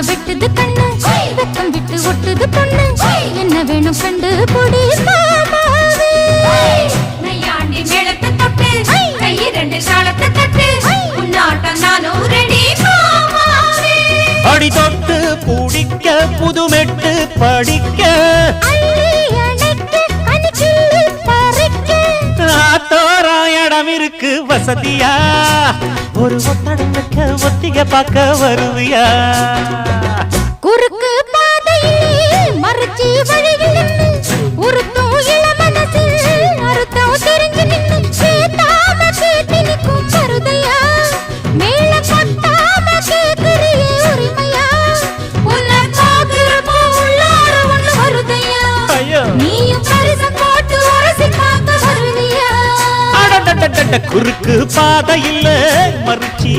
வெட்டுது கண்ணு வெக்கம் விட்டு ஒட்டுது பொண்ணு என்ன வேணும் கண்டு பொடி மாமாவே நையாண்டி மேளத்தை தொட்டு கை ரெண்டு சாலத்தை தட்டு உன்னாட்டம் நானும் ரெடி மாமாவே அடி தொட்டு பிடிக்க புதுமெட்டு படிக்க இடம் இருக்கு வசதியா ஒரு ஒத்தடம் வைக்க ஒத்திக பார்க்க வருவியா குறுக்கு பாதையிலே மறுச்சி வழியில் உருத்தும் இளமனசில் அறுத்தம் தெரிஞ்சு நின்று சேத்தாம கேட்டு நிற்கும் பருதையா மேல கொட்டாம கேட்கிறியே உரிமையா உன்னை பார்க்கிறப்போ உள்ளார ஒண்ணு வருதையா நீயும் பரிசம் போட்டு உரசி பார்க்க வருவியா குறுக்கு பாதையில் மறுச்சி